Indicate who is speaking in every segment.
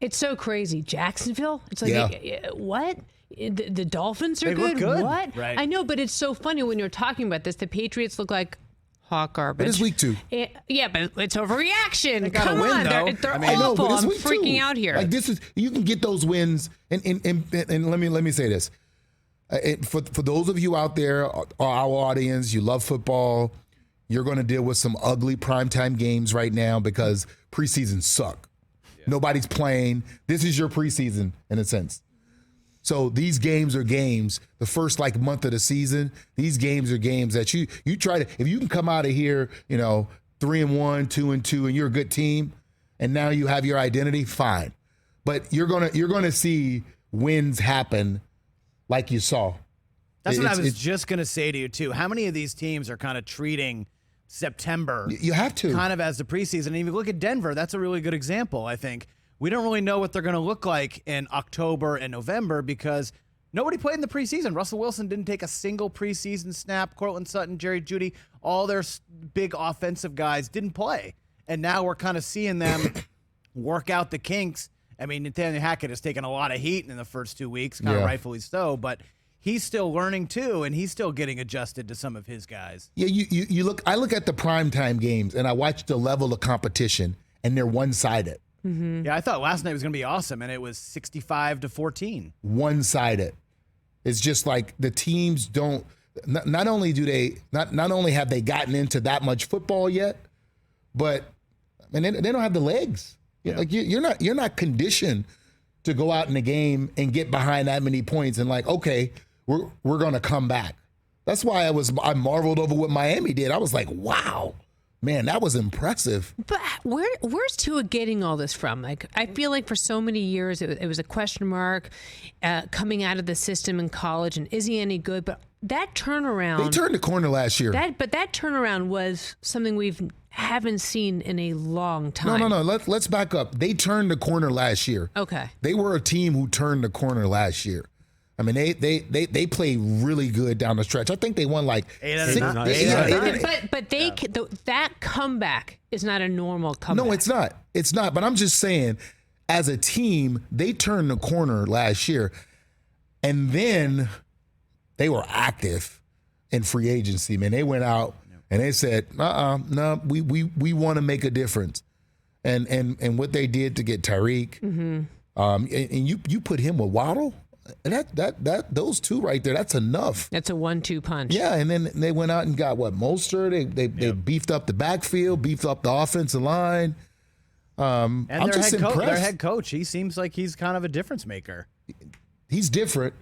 Speaker 1: It's so crazy. Jacksonville? It's like, what? The Dolphins are good? What?
Speaker 2: Right.
Speaker 1: I know, but it's so funny when you're talking about this. The Patriots look like hot garbage.
Speaker 3: It is week 2.
Speaker 1: Yeah, but it's overreaction.
Speaker 2: Come
Speaker 1: on.
Speaker 2: though.
Speaker 1: They're
Speaker 3: I know,
Speaker 1: awful.
Speaker 3: but it's
Speaker 1: I'm
Speaker 3: week
Speaker 1: freaking
Speaker 3: 2.
Speaker 1: out here.
Speaker 3: Like this is, you can get those wins, and let me say this. For those of you out there, our audience, you love football, you're going to deal with some ugly primetime games right now because preseasons suck. Yeah. Nobody's playing. This is your preseason in a sense. So these games are games, the first month of the season, these games are games that you try to, if you can come out of here, 3-1, 2-2, and you're a good team, and now you have your identity, fine. But you're gonna see wins happen like you saw.
Speaker 2: That's what I was just gonna say to you too. How many of these teams are kind of treating September?
Speaker 3: You have to.
Speaker 2: Kind of as the preseason. And if you look at Denver, that's a really good example, I think. We don't really know what they're going to look like in October and November because nobody played in the preseason. Russell Wilson didn't take a single preseason snap. Cortland Sutton, Jerry Jeudy, all their big offensive guys didn't play. And now we're kind of seeing them work out the kinks. I mean, Nathaniel Hackett has taken a lot of heat in the first 2 weeks, kind of rightfully so, but he's still learning too, and he's still getting adjusted to some of his guys.
Speaker 3: Yeah, you look. I look at the primetime games, and I watch the level of competition, and they're one-sided.
Speaker 1: Mm-hmm.
Speaker 2: Yeah, I thought last night was going to be awesome, and it was 65-14.
Speaker 3: One-sided. It's just like the teams don't. Not only do they not only have they gotten into that much football yet, but they don't have the legs. Yeah. Like you're not conditioned to go out in the game and get behind that many points and okay, we're going to come back. That's why I marveled over what Miami did. I was like, wow. Man, that was impressive.
Speaker 1: But where's Tua getting all this from? I feel like for so many years it was a question mark coming out of the system in college, and is he any good? But that turnaround,
Speaker 3: they turned the corner last year.
Speaker 1: But that turnaround was something haven't seen in a long time.
Speaker 3: No. Let's back up. They turned the corner last year.
Speaker 1: Okay.
Speaker 3: They were a team who turned the corner last year. I mean, they played really good down the stretch. I think they won 8 out of 9.
Speaker 1: But that comeback is not a normal comeback.
Speaker 3: No, it's not. It's not. But I'm just saying, as a team, they turned the corner last year, and then they were active in free agency. Man, they went out and they said, no, we want to make a difference, and what they did to get Tyreek, and you put him with Waddle. And that those two right there, that's enough.
Speaker 1: That's a 1-2 punch.
Speaker 3: Yeah, and then they went out and got Mostert. They beefed up the backfield, beefed up the offensive line.
Speaker 2: And
Speaker 3: I'm just impressed.
Speaker 2: Their head coach, he seems like he's kind of a difference maker.
Speaker 3: He's different.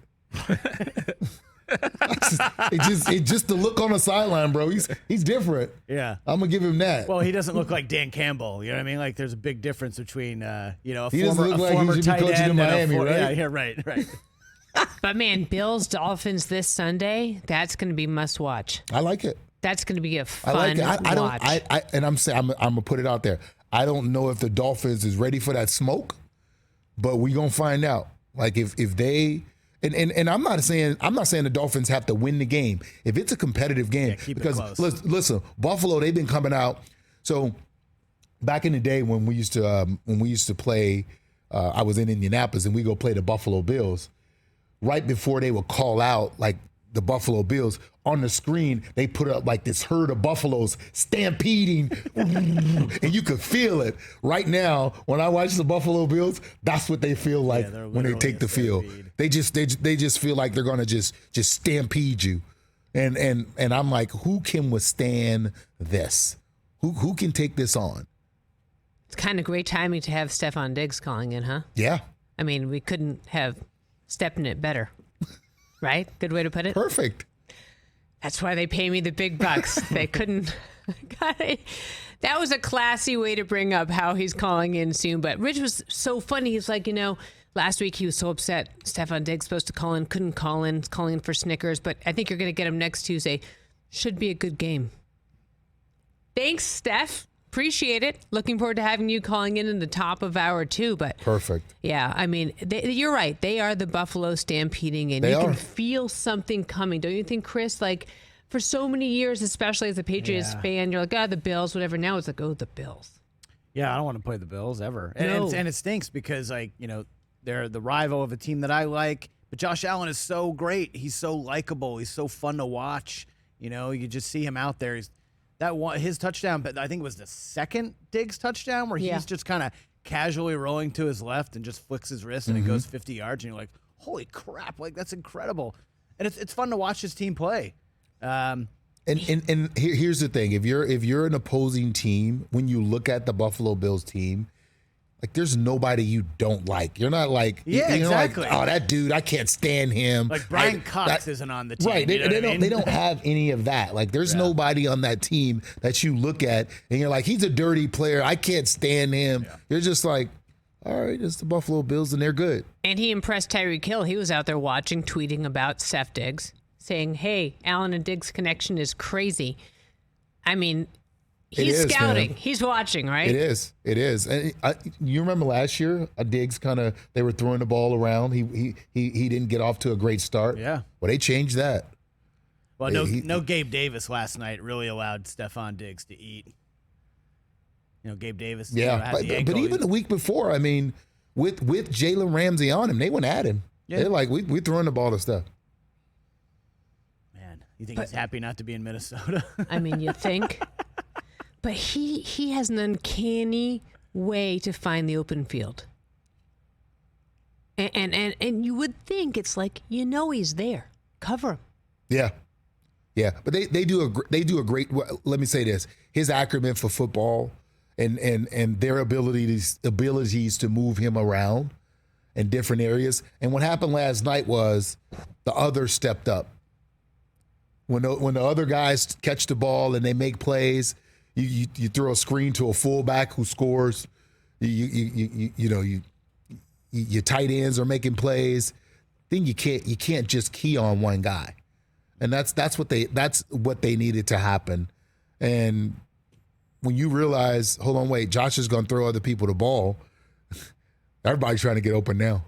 Speaker 3: It's just the look on the sideline, bro. He's different.
Speaker 2: Yeah,
Speaker 3: I'm gonna give him that.
Speaker 2: Well, he doesn't look like Dan Campbell. You know what I mean? Like there's a big difference between a
Speaker 3: he
Speaker 2: former,
Speaker 3: doesn't look like he should
Speaker 2: tight
Speaker 3: be coaching
Speaker 2: end
Speaker 3: in Miami, right?
Speaker 2: Yeah, right.
Speaker 1: But man, Bills Dolphins this Sunday, that's going to be must watch.
Speaker 3: I like it.
Speaker 1: That's going to be a fun
Speaker 3: I like it. I don't.
Speaker 1: watch.
Speaker 3: And I'm saying I'm gonna put it out there. I don't know if the Dolphins is ready for that smoke, but we gonna find out. Like if they. And I'm not saying the Dolphins have to win the game. If it's a competitive game, because listen, Buffalo, they've been coming out. So back in the day when we used to play, I was in Indianapolis and we go play the Buffalo Bills. Right before they would call out the Buffalo Bills, on the screen they put up this herd of buffaloes stampeding, and you could feel it. Right now, when I watch the Buffalo Bills, that's what they feel like when they take the field. They just feel like they're gonna just stampede you, and I'm like, who can withstand this? Who can take this on?
Speaker 1: It's kind of great timing to have Stephon Diggs calling in, huh?
Speaker 3: Yeah.
Speaker 1: I mean, we couldn't have stepped in it better, right? Good way to put it.
Speaker 3: Perfect.
Speaker 1: That's why they pay me the big bucks. They couldn't. That was a classy way to bring up how he's calling in soon. But Rich was so funny. He's like, last week he was so upset. Stephon Diggs supposed to call in, couldn't call in. He's calling in for Snickers. But I think you're going to get him next Tuesday. Should be a good game. Thanks, Steph. Appreciate it. Looking forward to having you calling in the top of hour 2. But
Speaker 3: perfect.
Speaker 1: Yeah, I mean, you're right. They are the Buffalo stampeding, and you can feel something coming. Don't you think, Chris? For so many years, especially as a Patriots fan, you're like, the Bills, whatever. Now it's like, the Bills.
Speaker 2: Yeah, I don't want to play the Bills ever. And,
Speaker 1: No.
Speaker 2: and it stinks because, like, they're the rival of a team that I like. But Josh Allen is so great. He's so likable. He's so fun to watch. You just see him out there. His touchdown, but I think it was the second Diggs touchdown where he's just kind of casually rolling to his left and just flicks his wrist and it goes 50 yards. And you're like, holy crap, like that's incredible. And it's fun to watch his team play.
Speaker 3: And here's the thing: if you're an opposing team, when you look at the Buffalo Bills team, like there's nobody you don't like. You're not like
Speaker 2: exactly.
Speaker 3: Like, oh, that dude, I can't stand him.
Speaker 2: Like Brian Cox isn't on the team.
Speaker 3: Right? They don't have any of that. Like there's nobody on that team that you look at and you're like, he's a dirty player. I can't stand him. Yeah. You're just like, all right, it's the Buffalo Bills and they're good.
Speaker 1: And he impressed Tyreek Hill. He was out there watching, tweeting about Steph Diggs, saying, hey, Allen and Diggs connection is crazy. I mean, he's scouting. Man. He's watching, right?
Speaker 3: It is. And you remember last year, Diggs they were throwing the ball around. He didn't get off to a great start.
Speaker 2: Yeah.
Speaker 3: Well, they changed that.
Speaker 2: Well, no Gabe Davis last night really allowed Stephon Diggs to eat. Gabe Davis.
Speaker 3: Yeah, but even the week before, I mean, with Jalen Ramsey on him, they went at him. Yeah. They're like, we're throwing the ball to Steph.
Speaker 2: Man, you think he's happy not to be in Minnesota?
Speaker 1: I mean, you think. But he has an uncanny way to find the open field. And you would think it's like, he's there. Cover him.
Speaker 3: Yeah. Yeah, but they do a great, let me say this, his acumen for football and their abilities to move him around in different areas. And what happened last night was the others stepped up. When the other guys catch the ball and they make plays, you throw a screen to a fullback who scores. Your tight ends are making plays. Then you can't just key on one guy, and that's what they needed to happen. And when you realize, hold on, wait, Josh is going to throw other people the ball. Everybody's trying to get open now.